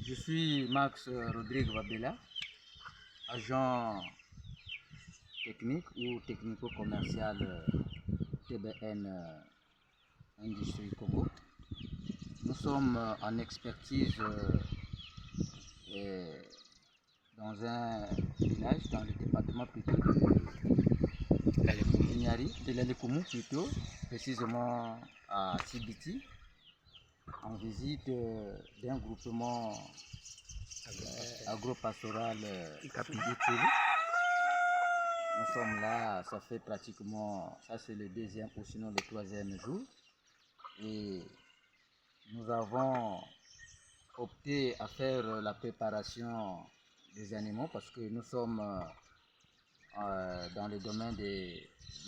Je suis Max Rodrigue Wabela, agent technique ou technico-commercial TBN Industrie Coco. Nous sommes en expertise dans un village, dans le département plutôt de l'Alekoumou plutôt, précisément à Sibiti, en visite d'un groupement agro-pastoral Ituri. Nous sommes là, ça fait pratiquement, ça c'est le deuxième ou sinon le troisième jour. Et nous avons opté à faire la préparation des animaux parce que nous sommes dans le domaine de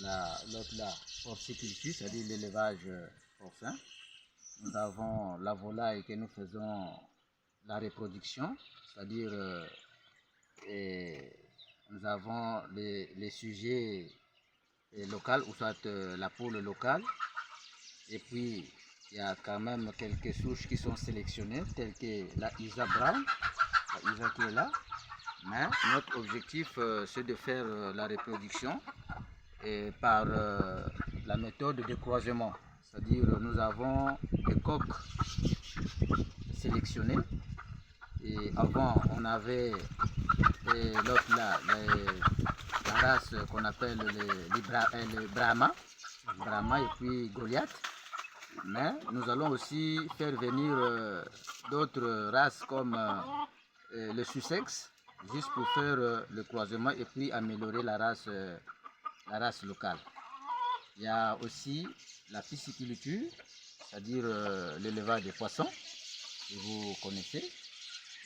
la porciculture, c'est-à-dire l'élevage porcin. Nous avons la volaille que nous faisons la reproduction, c'est-à-dire nous avons les sujets locaux ou soit la poule locale. Et puis il y a quand même quelques souches qui sont sélectionnées, telles que la Isa Brown, la Isa qui est là. Mais notre objectif, c'est de faire la reproduction par la méthode de croisement. C'est-à-dire nous avons des coqs sélectionnés. Et avant, on avait l'autre là, la race qu'on appelle les Brahma et puis Goliath. Mais nous allons aussi faire venir d'autres races comme le Sussex, juste pour faire le croisement et puis améliorer la race locale. Il y a aussi la pisciculture, c'est-à-dire l'élevage des poissons, que vous connaissez.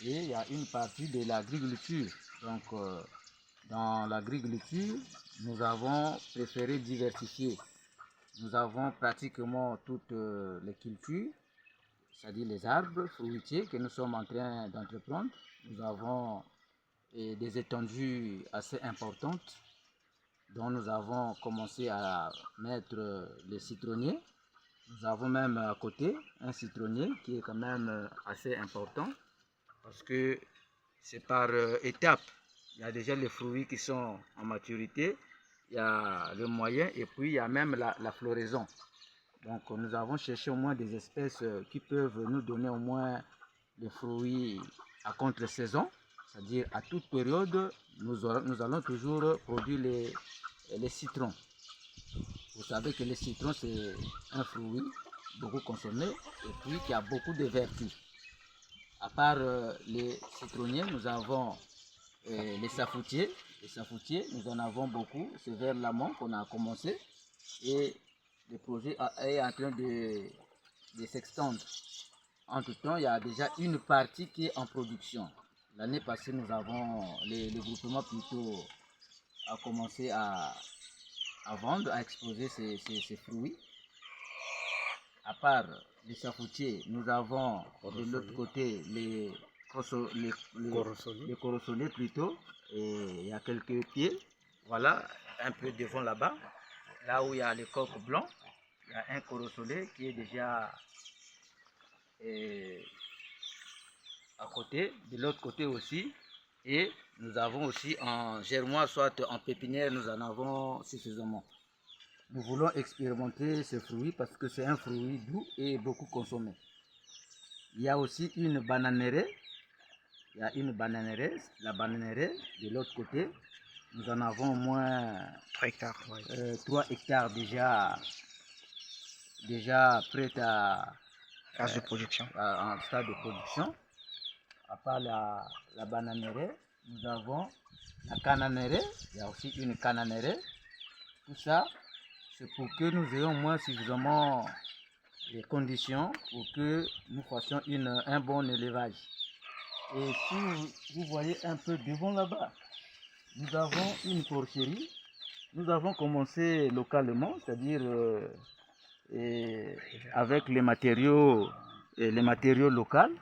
Et il y a une partie de l'agriculture. Donc, dans l'agriculture, nous avons préféré diversifier. Nous avons pratiquement toutes les cultures, c'est-à-dire les arbres fruitiers que nous sommes en train d'entreprendre. Nous avons des étendues assez importantes dont nous avons commencé à mettre les citronniers. Nous avons même à côté un citronnier qui est quand même assez important parce que c'est par étapes. Il y a déjà les fruits qui sont en maturité, il y a le moyen et puis il y a même la floraison. Donc nous avons cherché au moins des espèces qui peuvent nous donner au moins des fruits à contre-saison, c'est-à-dire à toute période, nous allons toujours produire les citrons. Vous savez que le citron c'est un fruit beaucoup consommé et puis qui a beaucoup de vertus. À part les citronniers, nous avons les safoutiers. Les safoutiers, nous en avons beaucoup. C'est vers l'amont qu'on a commencé et le projet est en train de s'extendre. Entre-temps, il y a déjà une partie qui est en production. L'année passée, nous avons le groupement plutôt a commencé à vendre, à exposer ces fruits. À part les safoutiers, nous avons de l'autre côté les corossoliers plutôt. Et il y a quelques pieds. Voilà, un peu devant là-bas. Là où il y a les coqs blancs, il y a un corossolier qui est déjà à côté. De l'autre côté aussi. Et nous avons aussi en germois, soit en pépinière, nous en avons suffisamment. Nous voulons expérimenter ce fruit parce que c'est un fruit doux et beaucoup consommé. Il y a aussi une bananeraie. Il y a une bananeraie, la bananeraie de l'autre côté. Nous en avons au moins 3 hectares. 3 hectares déjà prêts à Phase de production. en stade de production. À part la bananeraie, nous avons la cananeraie. Il y a aussi une cananeraie. Tout ça, c'est pour que nous ayons au moins suffisamment les conditions pour que nous fassions un bon élevage. Et si vous voyez un peu devant là-bas, nous avons une porcherie. Nous avons commencé localement, c'est-à-dire avec les matériaux locaux.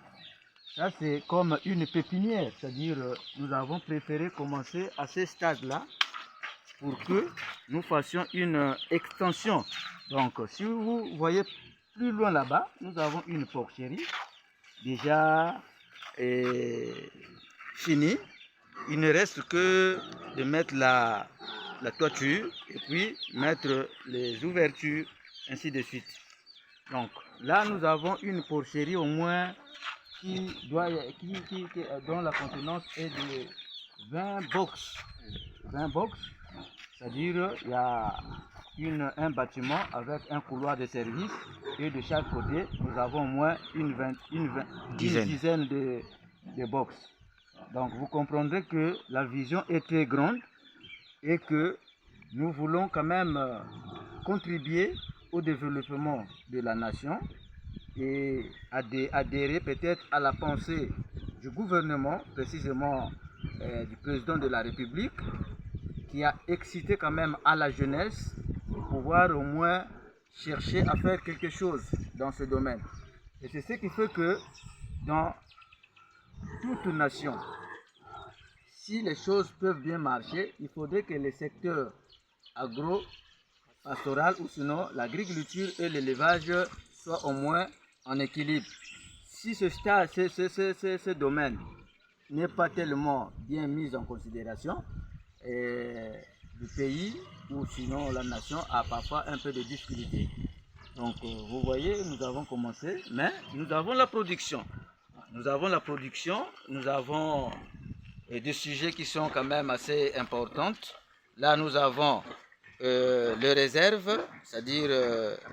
Ça, c'est comme une pépinière, c'est-à-dire nous avons préféré commencer à ce stade-là pour que nous fassions une extension. Donc, si vous voyez plus loin là-bas, nous avons une porcherie déjà fini. Il ne reste que de mettre la toiture et puis mettre les ouvertures, ainsi de suite. Donc là, nous avons une porcherie au moins dont la contenance est de 20 box. 20 box, c'est-à-dire il y a un bâtiment avec un couloir de service et de chaque côté, nous avons au moins une dizaine de box. Donc vous comprendrez que la vision est très grande et que nous voulons quand même contribuer au développement de la nation et adhérer peut-être à la pensée du gouvernement, précisément du président de la République, qui a excité quand même à la jeunesse pour pouvoir au moins chercher à faire quelque chose dans ce domaine. Et c'est ce qui fait que dans toute nation, si les choses peuvent bien marcher, il faudrait que les secteurs agro-pastoral ou sinon l'agriculture et l'élevage soient au moins en équilibre. Si ce domaine n'est pas tellement bien mis en considération, le pays ou sinon la nation a parfois un peu de difficulté. Donc vous voyez, nous avons commencé, mais nous avons la production. Nous avons la production, nous avons des sujets qui sont quand même assez importants. Là, nous avons les réserves, c'est-à-dire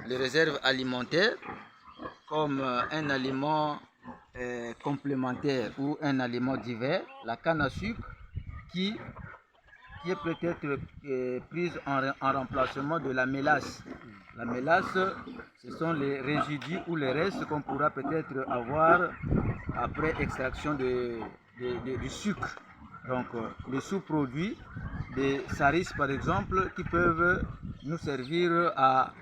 les réserves alimentaires, comme un aliment complémentaire ou un aliment divers, la canne à sucre, qui est peut-être prise en remplacement de la mélasse. La mélasse, ce sont les résidus ou les restes qu'on pourra peut-être avoir après extraction du sucre. Donc les sous-produits, des saris par exemple, qui peuvent nous servir à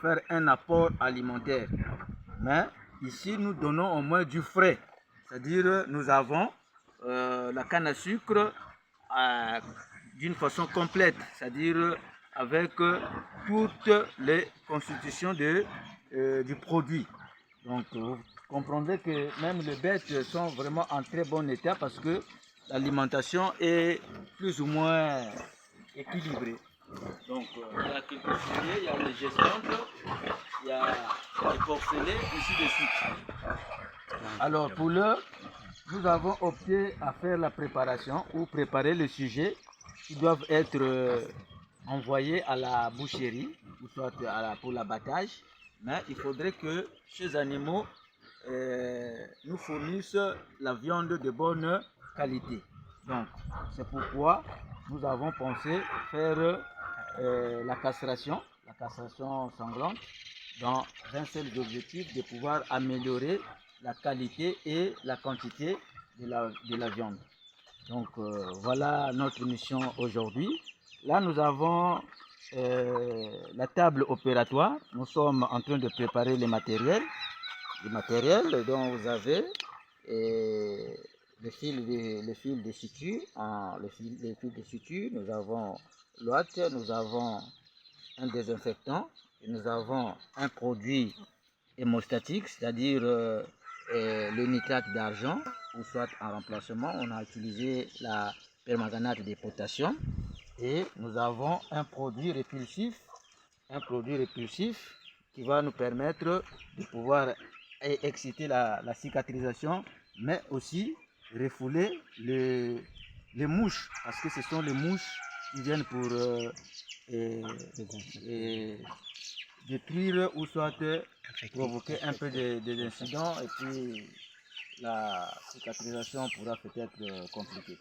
faire un apport alimentaire. Mais ici, nous donnons au moins du frais. C'est-à-dire, nous avons la canne à sucre d'une façon complète, c'est-à-dire avec toutes les constitutions du produit. Donc, vous comprendrez que même les bêtes sont vraiment en très bon état parce que l'alimentation est plus ou moins équilibrée. Donc, il y a quelques filets, il y a les gestantes, il y a les porcelets, ainsi de suite. Alors, pour l'heure, nous avons opté à faire la préparation ou préparer le sujet qui doivent être envoyés à la boucherie ou soit pour l'abattage. Mais il faudrait que ces animaux nous fournissent la viande de bonne qualité. Donc, c'est pourquoi nous avons pensé faire la castration sanglante dans un seul objectif de pouvoir améliorer la qualité et la quantité de la viande. Donc voilà notre mission aujourd'hui. Là nous avons la table opératoire. Nous sommes en train de préparer les matériels dont vous avez le fil de suture, nous avons l'ouate, nous avons un désinfectant, et nous avons un produit hémostatique, c'est-à-dire le nitrate d'argent, ou soit en remplacement, on a utilisé la permanganate de potassium, et nous avons un produit répulsif qui va nous permettre de pouvoir exciter la cicatrisation, mais aussi refouler les mouches, parce que ce sont les mouches qui viennent pour détruire ou soit provoquer un peu des incidents, et puis la cicatrisation pourra peut-être compliquée.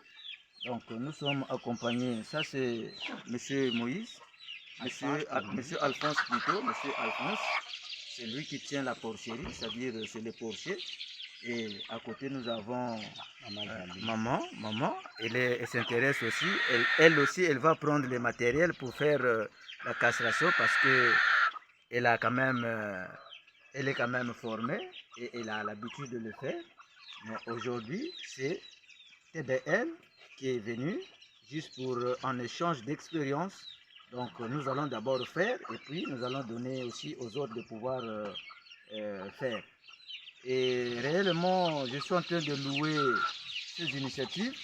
Donc nous sommes accompagnés, ça c'est M. Moïse, Monsieur Alphonse plutôt, Monsieur Alphonse, c'est lui qui tient la porcherie, c'est-à-dire c'est le porcher. Et à côté nous avons maman, elle s'intéresse aussi, elle aussi elle va prendre le matériel pour faire la castration parce que elle est quand même formée et elle a l'habitude de le faire. Mais aujourd'hui c'est TBL qui est venu juste pour un échange d'expérience. Donc nous allons d'abord faire et puis nous allons donner aussi aux autres de pouvoir faire. Et réellement, je suis en train de louer ces initiatives.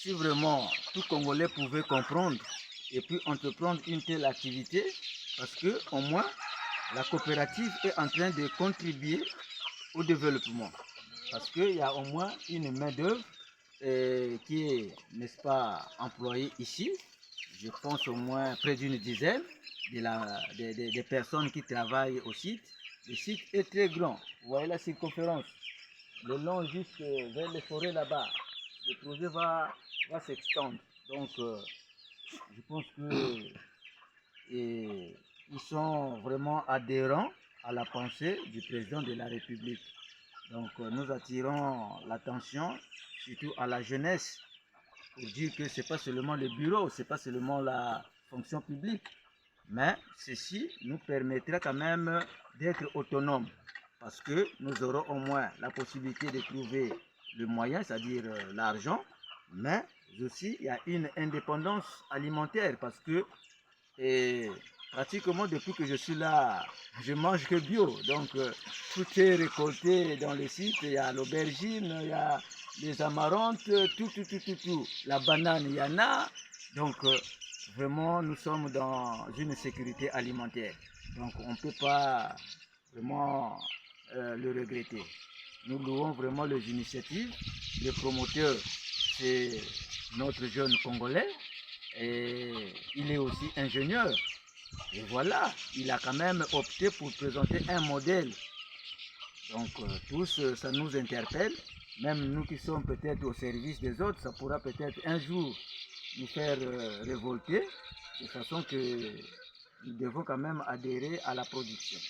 Si vraiment tout Congolais pouvait comprendre et puis entreprendre une telle activité, parce que au moins la coopérative est en train de contribuer au développement. Parce qu'il y a au moins une main-d'œuvre qui est, n'est-ce pas, employée ici. Je pense au moins près d'une dizaine des personnes qui travaillent au site. Le site est très grand. Vous voyez la circonférence. Le long juste vers les forêts là-bas. Le projet va s'extendre. Donc, je pense que ils sont vraiment adhérents à la pensée du président de la République. Donc, nous attirons l'attention, surtout à la jeunesse, pour dire que ce n'est pas seulement le bureau, ce n'est pas seulement la fonction publique, mais ceci nous permettra quand même d'être autonomes, parce que nous aurons au moins la possibilité de trouver le moyen, c'est-à-dire l'argent, mais aussi il y a une indépendance alimentaire, parce que pratiquement depuis que je suis là, je mange que bio, donc tout est récolté dans le site, il y a l'aubergine, il y a les amarantes, tout. La banane, il y en a. Donc, vraiment, nous sommes dans une sécurité alimentaire. Donc, on ne peut pas vraiment le regretter. Nous louons vraiment les initiatives. Le promoteur, c'est notre jeune Congolais. Et il est aussi ingénieur. Et voilà, il a quand même opté pour présenter un modèle. Donc, tous, ça nous interpelle. Même nous qui sommes peut-être au service des autres, ça pourra peut-être un jour nous faire révolter, de façon que nous devons quand même adhérer à la production.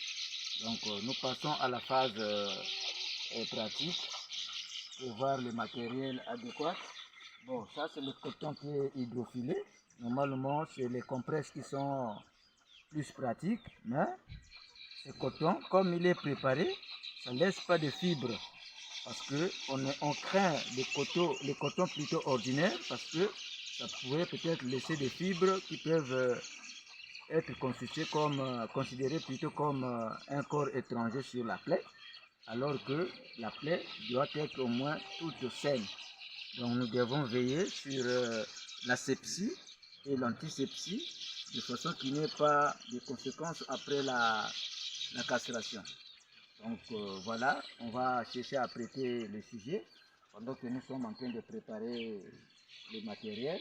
Donc nous passons à la phase pratique pour voir le matériel adéquat. Bon, ça c'est le coton qui est hydrophilé. Normalement, c'est les compresses qui sont plus pratiques, mais ce coton, comme il est préparé, ça ne laisse pas de fibres. Parce qu'on craint le coton plutôt ordinaire, parce que ça pourrait peut-être laisser des fibres qui peuvent être considérées plutôt comme un corps étranger sur la plaie, alors que la plaie doit être au moins toute saine. Donc nous devons veiller sur l'asepsie et l'antisepsie, de façon qu'il n'y ait pas de conséquences après la castration. Donc voilà, on va chercher à prêter le sujet pendant que nous sommes en train de préparer le matériel.